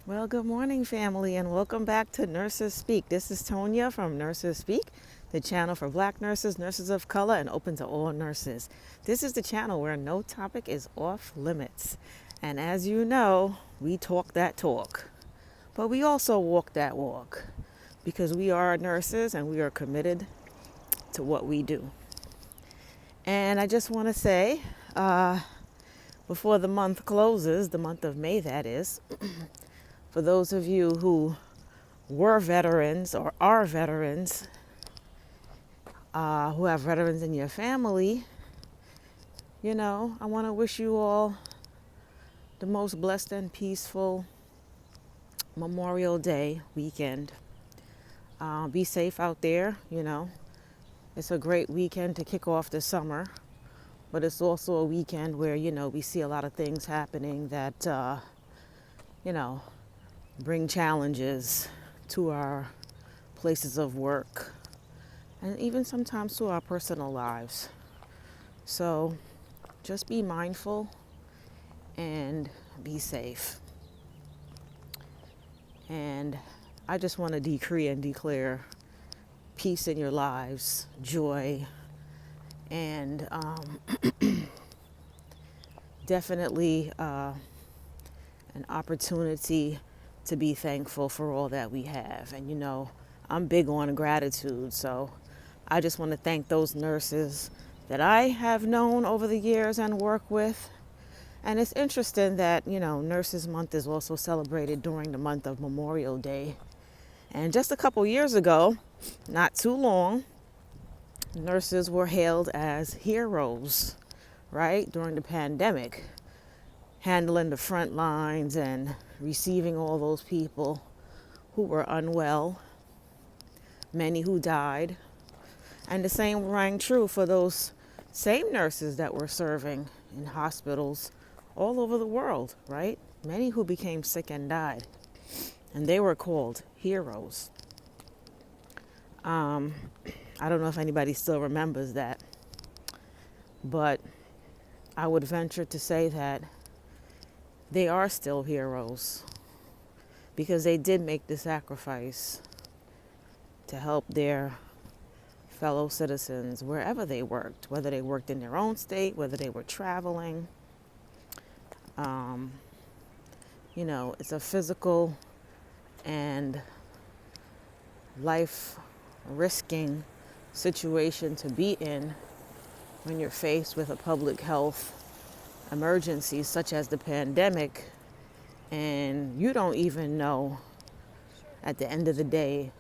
Well, good morning, family, and welcome back to Nurses Speak. This is Tonya from Nurses Speak, the channel for Black nurses, nurses of color, and open to all nurses. This is the channel where no topic is off limits. And as you know, we talk that talk, but we also walk that walk because we are nurses and we are committed to what we do. And I just want to say, before the month closes, the month of May that is, for those of you who were veterans or are veterans, who have veterans in your family, I want to wish you all the most blessed and peaceful Memorial Day weekend. Be safe out there, It's a great weekend to kick off the summer, but it's also a weekend where, we see a lot of things happening that, bring challenges to our places of work and even sometimes to our personal lives. So just be mindful and be safe. And I just want to decree and declare peace in your lives, joy, and definitely an opportunity to be thankful for all that we have. And I'm big on gratitude, so I just want to thank those nurses that I have known over the years and work with. And it's interesting that, Nurses Month is also celebrated during the month of Memorial Day. And just a couple years ago, not too long, nurses were hailed as heroes, right, during the pandemic, handling the front lines and receiving all those people who were unwell, many who died. And the same rang true for those same nurses that were serving in hospitals all over the world, right? Many who became sick and died. And they were called heroes. I don't know if anybody still remembers that, but I would venture to say that they are still heroes because they did make the sacrifice to help their fellow citizens wherever they worked, whether they worked in their own state, whether they were traveling. It's a physical and life-risking situation to be in when you're faced with a public health emergency such as the pandemic, and you don't even know at the end of the day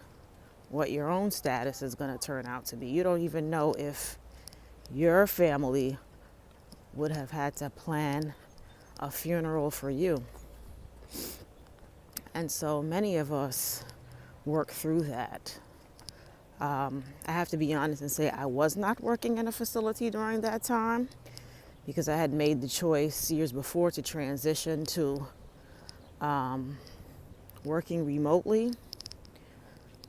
what your own status is going to turn out to be. You don't even know if your family would have had to plan a funeral for you. And so many of us work through that. I have to be honest and say I was not working in a facility during that time because I had made the choice years before to transition to working remotely.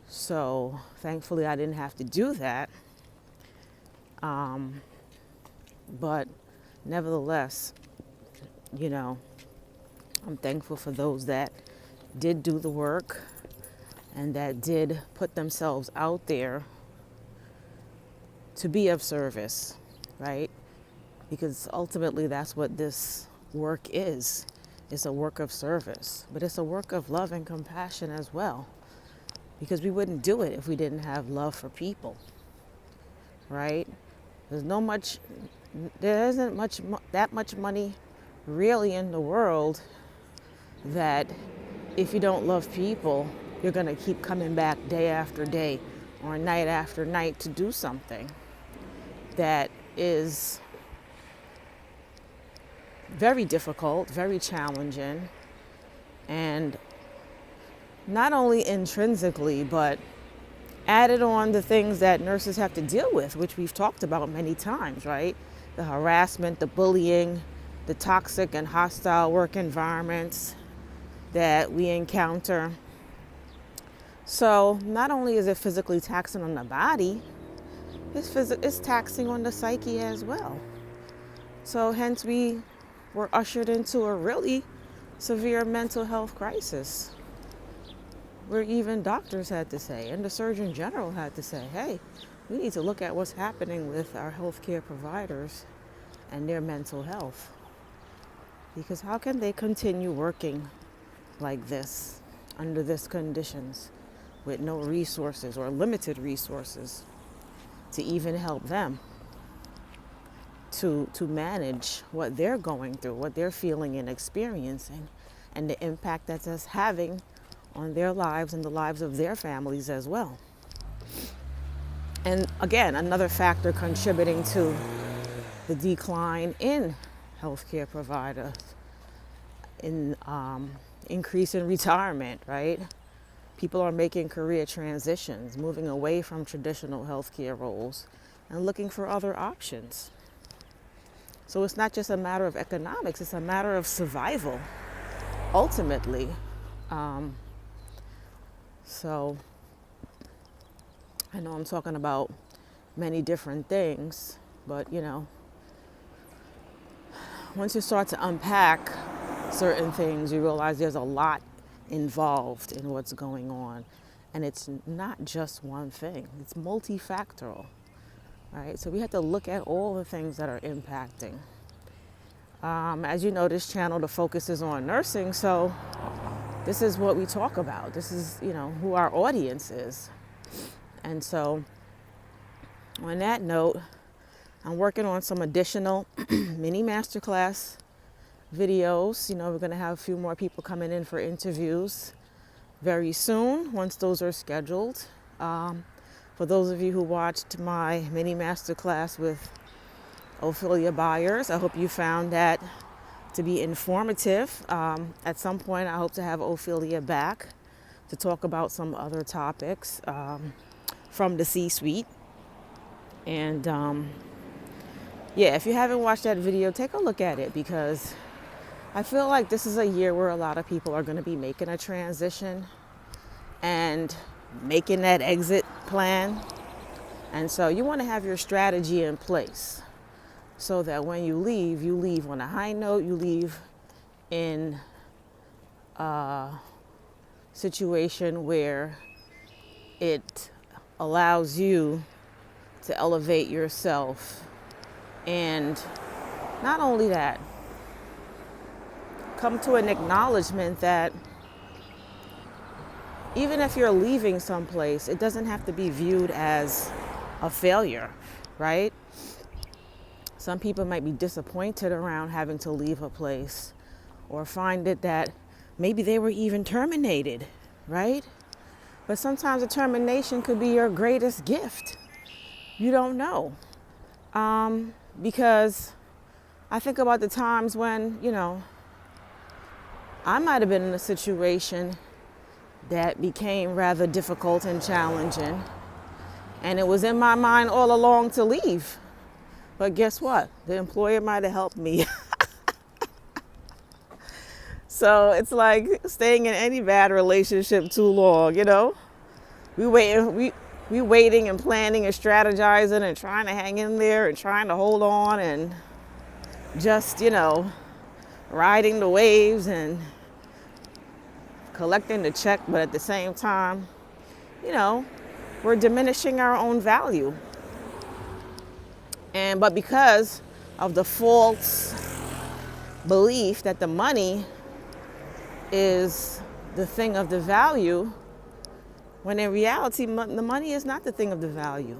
So thankfully I didn't have to do that. But nevertheless, I'm thankful for those that did do the work and that did put themselves out there to be of service, right? Because ultimately that's what this work is. It's a work of service, but it's a work of love and compassion as well, because we wouldn't do it if we didn't have love for people, right? There isn't that much money really in the world that if you don't love people, you're going to keep coming back day after day or night after night to do something that is very difficult, very challenging, and not only intrinsically, but added on the things that nurses have to deal with, which we've talked about many times, right? The harassment, the bullying, the toxic and hostile work environments that we encounter. So not only is it physically taxing on the body, it's taxing on the psyche as well. So hence we were ushered into a really severe mental health crisis, where even doctors had to say, and the Surgeon General had to say, hey, we need to look at what's happening with our healthcare providers and their mental health. Because how can they continue working like this, under these conditions, with no resources or limited resources to even help them to manage what they're going through, what they're feeling and experiencing, and the impact that that's having on their lives and the lives of their families as well. And again, another factor contributing to the decline in healthcare providers, in increase in retirement, right? People are making career transitions, moving away from traditional healthcare roles and looking for other options. So it's not just a matter of economics, it's a matter of survival, ultimately. So I know I'm talking about many different things, but once you start to unpack certain things, you realize there's a lot involved in what's going on. And it's not just one thing, it's multifactorial, right? So we have to look at all the things that are impacting. As you know, this channel, the focus is on nursing, so this is what we talk about. This is, who our audience is. And so on that note, I'm working on some additional mini masterclass videos. We're going to have a few more people coming in for interviews very soon, once those are scheduled. For those of you who watched my mini masterclass with Ophelia Byers, I hope you found that to be informative. At some point, I hope to have Ophelia back to talk about some other topics from the C-suite. And if you haven't watched that video, take a look at it, because I feel like this is a year where a lot of people are going to be making a transition and making that exit plan. And so you want to have your strategy in place so that when you leave on a high note, you leave in a situation where it allows you to elevate yourself. And not only that, come to an acknowledgement that even if you're leaving someplace, it doesn't have to be viewed as a failure, right? Some people might be disappointed around having to leave a place, or find it that maybe they were even terminated, right? But sometimes a termination could be your greatest gift. You don't know. Because I think about the times when, I might have been in a situation that became rather difficult and challenging, and it was in my mind all along to leave. But guess what? The employer might have helped me. So it's like staying in any bad relationship too long, We waiting and planning and strategizing and trying to hang in there and trying to hold on and just, riding the waves and collecting the check, but at the same time, we're diminishing our own value. But because of the false belief that the money is the thing of the value, when in reality, the money is not the thing of the value.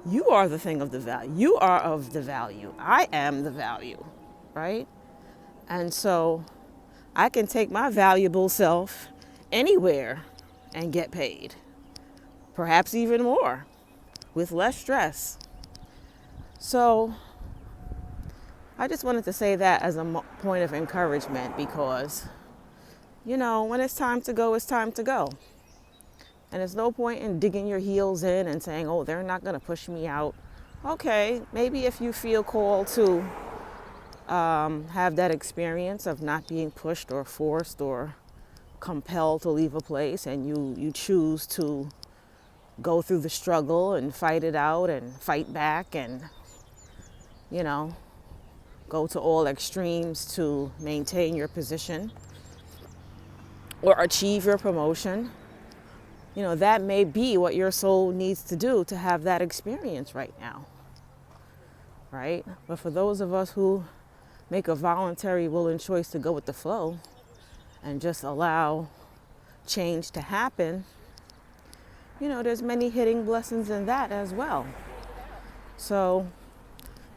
You are the thing of the value. You are of the value. I am the value, right? And so I can take my valuable self anywhere and get paid, perhaps even more, with less stress. So I just wanted to say that as a point of encouragement, because, when it's time to go, it's time to go. And there's no point in digging your heels in and saying, oh, they're not going to push me out. Okay, maybe if you feel called to have that experience of not being pushed or forced or compelled to leave a place, and you choose to go through the struggle and fight it out and fight back and, go to all extremes to maintain your position or achieve your promotion. You know, that may be what your soul needs to do to have that experience right now, right? But for those of us who make a voluntary willing choice to go with the flow and just allow change to happen, you know, there's many hidden blessings in that as well. So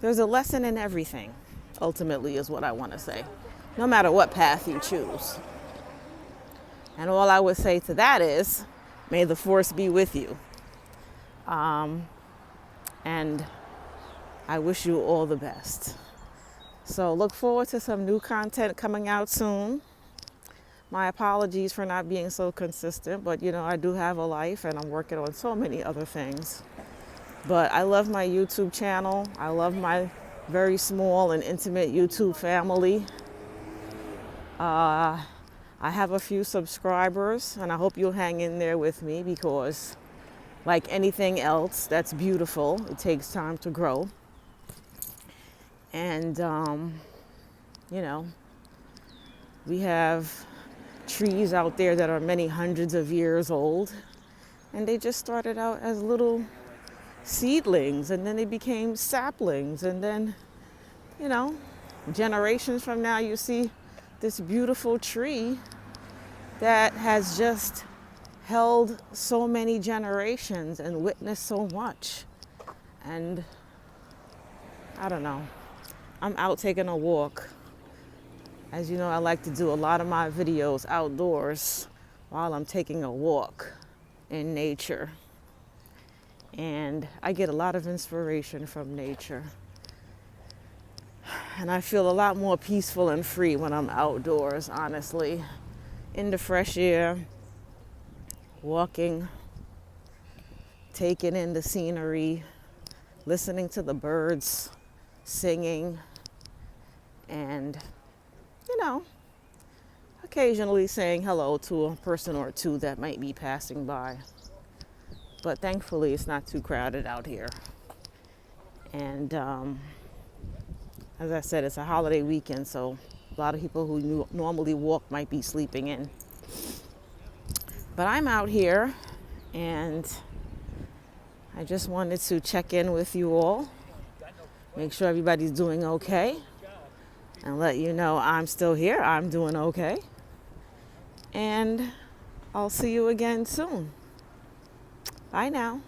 there's a lesson in everything, ultimately, is what I want to say, no matter what path you choose. And all I would say to that is, may the force be with you. And I wish you all the best. So look forward to some new content coming out soon. My apologies for not being so consistent, but you know, I do have a life and I'm working on so many other things. But I love my YouTube channel. I love my very small and intimate YouTube family. I have a few subscribers, and I hope you'll hang in there with me, because like anything else that's beautiful, it takes time to grow. And, you know, we have trees out there that are many hundreds of years old, and they just started out as little seedlings, and then they became saplings, and then, you know, generations from now you see this beautiful tree that has just held so many generations and witnessed so much. And I don't know, I'm out taking a walk. As you know, I like to do a lot of my videos outdoors while I'm taking a walk in nature. And I get a lot of inspiration from nature. And I feel a lot more peaceful and free when I'm outdoors, honestly. In the fresh air, walking, taking in the scenery, listening to the birds singing, and, you know, occasionally saying hello to a person or two that might be passing by. But thankfully, it's not too crowded out here. And as I said, it's a holiday weekend, so a lot of people who normally walk might be sleeping in. But I'm out here, and I just wanted to check in with you all, make sure everybody's doing okay, and let you know I'm still here, I'm doing okay. And I'll see you again soon. Bye now.